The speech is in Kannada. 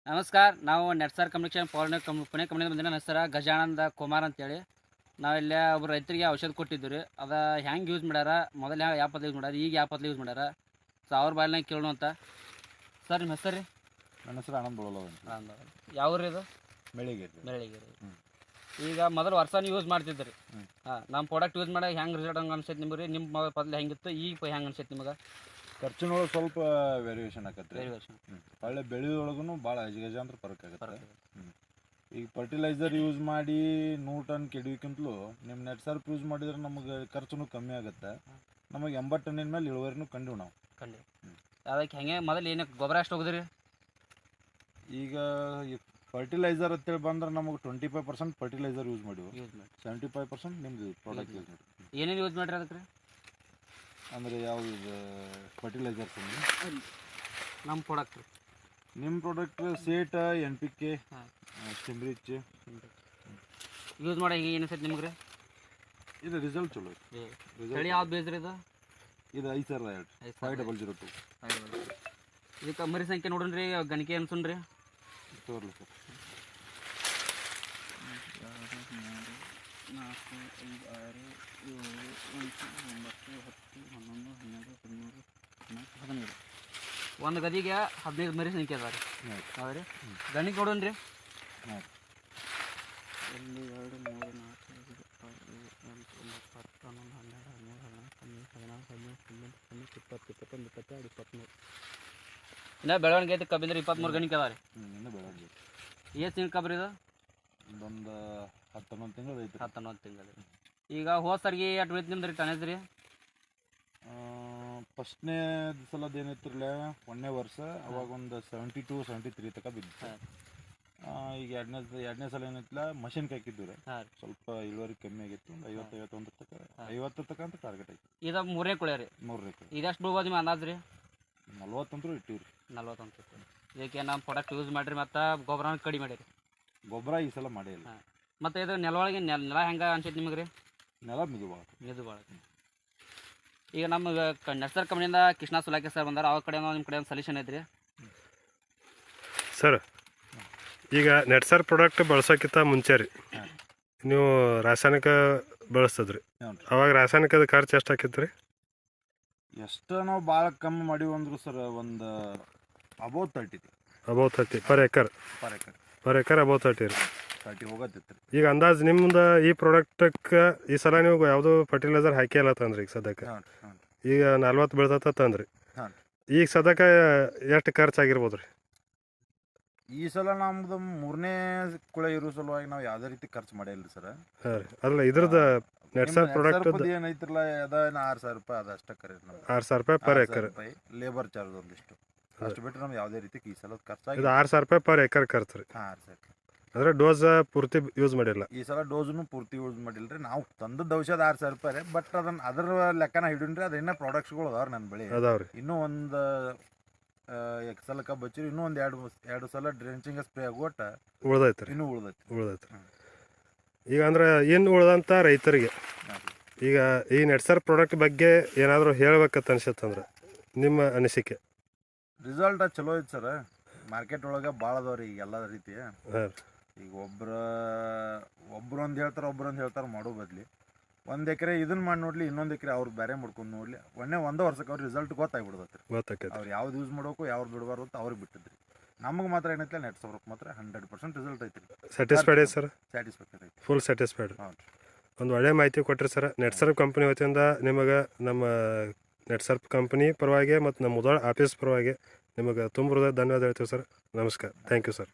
ನಮಸ್ಕಾರ. ನಾವು ನೆಟ್ಸರ್ ಕಮ್ಯುನಿಕೇಷನ್ ಪುಣೆ ಕಂಪ್ನಿಯಿಂದ ಬಂದಿನ ನನ್ನ ಹೆಸರು ಗಜಾನಂದ ಕುಮಾರ್ ಅಂತೇಳಿ. ನಾವಿಲ್ಲಿ ಒಬ್ಬರು ರೈತರಿಗೆ ಔಷಧ ಕೊಟ್ಟಿದ್ದು ರೀ. ಅದು ಹೆಂಗೆ ಯೂಸ್ ಮಾಡ್ಯಾರ, ಮೊದಲು ಯಾವ ಆ್ಯಪಲ್ಲಿ ಯೂಸ್ ಮಾಡ್ಯಾರ, ಈಗ ಆ್ಯಪಲ್ಲಿ ಯೂಸ್ ಮಾಡ್ಯಾರ. ಸೊ ಅವ್ರ ಬಾಯಿನಾಗ ಕೇಳೋಣ ಅಂತ. ಸರ್ ನಿಮ್ಮ ಹೆಸರು ರೀ? ನನ್ನ ಹೆಸರು ಆನಂದ್ ಬೋಳಲ್ಲ. ಯಾವ ರೀ ಇದು? ಬೆಳಿಗ್ಗೆ ರೀ. ಈಗ ಮೊದಲು ವರ್ಷ ನೀವು ಯೂಸ್ ಮಾಡ್ತಿದ್ರಿ. ಹಾಂ, ನಮ್ಮ ಪ್ರಾಡಕ್ಟ್ ಯೂಸ್ ಮಾಡಿ ಹೆಂಗೆ ರಿಸಲ್ಟ್ ಹಂಗೆ ಅನ್ಸೈತೆ ನಿಮ್ಗೆ ರೀ? ನಿಮ್ಮ ಮೊದಲು ಹೆಂಗಿತ್ತು, ಈಗ ಹೆಂಗೆ ಅನ್ಸೈತೆ ನಿಮಗೆ? ಖರ್ಚಿನೊಳಗೆ ಸ್ವಲ್ಪ ವೇರಿಯೇಷನ್ ಆಕತ್ತೆ. ಒಳ್ಳೆ ಬೆಳೆಯೊಳಗೂ ಭಾಳ ಗಜಾಂತರ ಫರಕ್ ಆಗುತ್ತೆ. ಈಗ ಫರ್ಟಿಲೈಸರ್ ಯೂಸ್ ಮಾಡಿ 100 ಟನ್ ಕೆಡವಿಕ್ಕಿಂತಲೂ ನಿಮ್ಮ ನೆಟ್ಸರ್ಪ್ ಯೂಸ್ ಮಾಡಿದ್ರೆ ನಮಗೆ ಖರ್ಚು ಕಮ್ಮಿ ಆಗುತ್ತೆ. ನಮಗೆ 80 ಟನ್ನಿನ ಮೇಲೆ ಇಳುವರಿನೂ ಕಂಡು ನಾವು ಅದಕ್ಕೆ ಹೆಂಗೆ ಮೊದಲು ಏನಕ್ಕೆ ಗೊಬ್ಬರ ಎಷ್ಟು ಹೋಗುದ್ರಿ? ಈಗ ಫರ್ಟಿಲೈಸರ್ ಅಂತೇಳಿ ಬಂದ್ರೆ ನಮಗೆ 25% ಫರ್ಟಿಲೈಸರ್ ಯೂಸ್ ಮಾಡಿವು, 75% ನಿಮ್ದು ಪ್ರಾಡಕ್ಟ್ ಯೂಸ್ ಮಾಡಿ. ಏನೇನು ಯೂಸ್ ಮಾಡಿರಿ ಅದಕ್ಕೆ? ಅಂದರೆ ಯಾವುದು ಫರ್ಟಿಲೈಸರ್ಸ್? ನಮ್ಮ ಪ್ರಾಡಕ್ಟ್ ನಿಮ್ಮ ಪ್ರಾಡಕ್ಟ್ ಸೇಟ, NPK, ಸ್ಟಿಮ್ರಿಚ್ ಯೂಸ್ ಮಾಡಿ ಈಗ ಏನು ಸೈತೆ ನಿಮ್ಗೆ ರೀ? ಇದು ರಿಸಲ್ಟ್ ಚಲೋ ಐತಿ. ತಳಿ ಯಾವ್ದು ಬೇಸ್ರಿ ಇದು? ಇದು 5002 ಇದಕ್ಕೆ ಮರಿ ಸಂಖ್ಯೆ ನೋಡ್ರಿ, ಗಣಿಕೆ ಅನ್ಸುನ್ರಿ ತೋರ್ಲಿ ಸರ್. 4, 5, 6, 7, 8, 9, 10, 11, 12, 13, 14, 15. ಒಂದು ಗದಿಗೆ 15 ಮರಿ ಸಂಖ್ಯೆ ಅದ ರೀ. ಹೌದ್ರಿ. ಗಣಿಕೆ ನೋಡೋಣ್ರಿ. 1, 2, 3, 4, 5, 6, 7, 8, 9, 10, 11, 12, 13, 14, 15, 16, 17, 18, 19, 20, 21, 22, 23. ಇನ್ನು ಬೆಳವಣಿಗೆ ಐತೆ ಕಬ್ಬಿಂದ್ರೆ 23 ಗಣಿಕೆ ಅದ ರೀ. ಇನ್ನು ಬೆಳಗ್ಗೆ ಎಷ್ಟು ತಿಂಗಳು ಕಬ್ರಿ ಇದು? ಒಂದು 10-11 ತಿಂಗಳು ಐತಿ. 10-11 ತಿಂಗಳು. ಈಗ ಹೋದ ಸರ್ಗಿ ಎಷ್ಟು ಉಳಿತು ನಿಮ್ದು ರೀ ಟನೇಜ್ ರೀ? ಫಸ್ಟ್ನೇ ಸಲದ ಏನಿತ್ತಿರಲ್ಲ, 1ನೇ ವರ್ಷ ಅವಾಗ ಒಂದು 72-73 ತನಕ ಬಿದ್ದು. ಈಗ ಎರಡನೇ ಸಲ ಏನಿತ್ತಲ್ಲ ಮಷಿನ್ಗೆ ಹಾಕಿದ್ದು ರೀ, ಸ್ವಲ್ಪ ಇಳುವರಿ ಕಮ್ಮಿ ಆಗಿತ್ತು. ಒಂದು 50 ತನಕ ಅಂತ ಟಾರ್ಗೆಟ್ ಐತಿ. ಇದು 3ನೇ ಕುಳೆ ರೀ. 3ನೇ ಕುಳೆ. ಇದೆಷ್ಟು ಬೀಳ್ಬೋದು ನಿಮ್ಮ ಅಂದಾಜು ರೀ? 40 ಅಂತೂ ಇಟ್ಟಿವಿ ರೀ. 40 ಅಂತ ಇಟ್ಟು. ಇದಕ್ಕೆ ನಮ್ಮ ಪ್ರಾಡಕ್ಟ್ ಯೂಸ್ ಮಾಡಿರಿ ಮತ್ತು ಗೊಬ್ಬರನ ಕಡಿಮೆ ಮಾಡಿರಿ. ಗೊಬ್ಬರ ಈ ಸಲ ಮಾಡೇ ಇಲ್ಲ. ಮತ್ತು ಇದು ನೆಲೊಳಗೆ ನೆಲ ಹೆಂಗೆ ಅನ್ಸೈತೆ ನಿಮಗೆ ರೀ? ನೆಲ ಮಿದು ಭಾಳ. ಈಗ ನಮಗೆ ನೆಟ್ಸರ್ ಕಂಪ್ನಿಯಿಂದ ಕೃಷ್ಣ ಸುಲಾಕೆ ಸರ್ ಬಂದಾರ. ಅವ್ರ ಕಡೆ ನಿಮ್ಮ ಕಡೆ ಒಂದು ಸೊಲ್ಯೂಷನ್ ಐತ್ರಿ ಸರ್. ಈಗ ನೆಟ್ಸರ್ ಪ್ರಾಡಕ್ಟ್ ಬಳಸೋಕ್ಕಿಂತ ಮುಂಚೆ ರೀ ನೀವು ರಾಸಾಯನಿಕ ಬಳಸ್ತದ್ರಿ. ಅವಾಗ ರಾಸಾಯನಿಕದ ಖರ್ಚು ಎಷ್ಟು ಆಕೈತೆ ರೀ? ಎಷ್ಟು ನಾವು ಭಾಳ ಕಮ್ಮಿ ಮಾಡಿವಿ ಅಂದ್ರು ಸರ್, ಒಂದು ಅಬೌವ್ 30 ಪರ್ ಎಕರ್ ಅಬೌವ್ 30 ರೀ. 30 ಹೋಗತ್ತಿತ್ತು ರೀ. ಈಗ ಅಂದಾಜು ನಿಮ್ದು ಈ ಪ್ರಾಡಕ್ಟಕ್ಕೆ ಈ ಸಲ ನೀವು ಯಾವುದು ಫರ್ಟಿಲೈಸರ್ ಹಾಕಿ ಅಲ್ಲ ತಂದ್ರಿ. ಈಗ ಸದ್ಯಕ್ಕೆ ಈಗ 40 ಬೀಳ್ತತ್ತ ತಂದ್ರಿ. ಈಗ ಸದ್ಯಕ್ಕೆ ಎಷ್ಟು ಖರ್ಚು ಆಗಿರ್ಬೋದು ರೀ? ಈ ಸಲ ನಮ್ದು 3ನೇ ಕುಳೆ ಇರೋ ಸಲುವಾಗಿ ನಾವು ಯಾವುದೇ ರೀತಿ ಖರ್ಚು ಮಾಡಿಲ್ಲ ಸರ್. ಹಾಂ ರೀ. ಅಲ್ಲ ಇದ್ರದ್ದು ನೆಟ್ಸರ್ ಪ್ರಾಡಕ್ಟ್ ಏನೈತಿರಲ್ಲ, ಅದ 6,000 ರೂಪಾಯಿ ಅದಷ್ಟ ಕರೆ. 6,000 ರೂಪಾಯಿ ಪರ್ ಎಕರ್. ಲೇಬರ್ ಚಾರ್ಜ್ ಒಂದಿಷ್ಟು ಅಷ್ಟು ಬಿಟ್ಟರೆ ನಮ್ಗೆ ಯಾವುದೇ ರೀತಿ ಈ ಸಲ ಖರ್ಚಾಗಿ. ಇದು 6,000 ರೂಪಾಯಿ ಪರ್ ಎಕರ್ ಖರ್ಚು ರೀ. 6,000. ಅಂದರೆ ಡೋಸ್ ಪೂರ್ತಿ ಯೂಸ್ ಮಾಡಿಲ್ಲ ಈ ಸಲ. ಡೋಸ್ನು ಪೂರ್ತಿ ಯೂಸ್ ಮಾಡಿಲ್ಲ ರೀ. ನಾವು ತಂದದ್ದು ಔಷಧ 6,000 ರೂಪಾಯಿ ರೀ. ಬಟ್ ಅದರ ಲೆಕ್ಕನ ಹಿಡಿನ್ರಿ. ಅದು ಇನ್ನೂ ಪ್ರಾಡಕ್ಟ್ಸ್ಗಳು ಅದಾವ್ರಿ ನನ್ನ ಬಳಿ. ಅದಾವ್ರಿ. ಇನ್ನೂ ಒಂದು ಸಲ ಕಬ್ಬು ಹಚ್ಚಿರಿ. ಇನ್ನೂ ಒಂದು ಎರಡು ಸಲ ಡ್ರೆಂಚಿಂಗ್ ಸ್ಪ್ರೇ ಆಗೋಟ ಉಳ್ದೈತೆ ರೀ. ಇನ್ನೂ ಉಳ್ದೈತೆ. ಈಗ ಅಂದ್ರೆ ಇನ್ನು ಉಳ್ದಂಥ ರೈತರಿಗೆ ಈಗ ಈ ನೆಟ್ಸರ್ ಪ್ರಾಡಕ್ಟ್ ಬಗ್ಗೆ ಏನಾದರೂ ಹೇಳ್ಬೇಕಂತ ಅನ್ಸತ್ತಂದ್ರೆ ನಿಮ್ಮ ಅನಿಸಿಕೆ? ರಿಸಲ್ಟ್ ಚಲೋ ಐತೆ ಸರ್. ಮಾರ್ಕೆಟ್ ಒಳಗೆ ಭಾಳ ಅದಾವ್ರಿ ಈಗ ಎಲ್ಲ ರೀತಿ. ಈಗ ಒಬ್ರು ಒಂದು ಹೇಳ್ತಾರೆ, ಒಬ್ರು ಒಂದು ಹೇಳ್ತಾರೆ ಮಾಡೋ ಬದ್ಲಿ 1 ಎಕರೆ ಇದನ್ನ ಮಾಡಿ ನೋಡ್ಲಿ, ಇನ್ನೊಂದು ಎಕರೆ ಅವ್ರು ಬೇರೆ ಮಾಡ್ಕೊಂಡು ನೋಡ್ಲಿ. ಒಂದೇ ವರ್ಷಕ್ಕೆ ಅವ್ರ ರಿಸಲ್ಟ್ ಗೊತ್ತಾಗ್ಬಿಡ್ತೈತೆ. ಅವ್ರು ಯಾವ್ದು ಯೂಸ್ ಮಾಡ್ಬೇಕು, ಯಾವ್ದು ಬಿಡಬಾರ್ದು ಅಂತ ಅವ್ರಿಗೆ ಬಿಟ್ಟಿದ್ರಿ. ನಮಗೆ ಮಾತ್ರ ಏನೈತೆ ನೆಟ್ಸರ್ ಮಾತ್ರ 100% ರಿಸಲ್ಟ್ ಐತಿ. ಸ್ಯಾಟಿಸ್ಫೈಡ್ ಐತೆ ಸರ್? ಸ್ಯಾಟಿಸ್ಫೈಡ್ ಐತಿ, ಫುಲ್ ಸ್ಯಾಟಿಸ್ಫೈಡ್. ಒಂದು ಒಳ್ಳೆ ಮಾಹಿತಿ ಕೊಟ್ಟರೆ ಸರ್. ನೆಟ್ಸರ್ಪ್ ಕಂಪ್ನಿ ವತಿಯಿಂದ ನಿಮಗೆ ನಮ್ಮ ನೆಟ್ಸರ್ಪ್ ಕಂಪ್ನಿ ಪರವಾಗಿ ಮತ್ತು ನಮ್ಮ ಮುಧೋಳ ಆಫೀಸ್ ಪರವಾಗಿ ನಿಮಗೆ ತುಂಬ ಧನ್ಯವಾದ ಹೇಳ್ತೀವಿ ಸರ್. ನಮಸ್ಕಾರ. Thank you sir.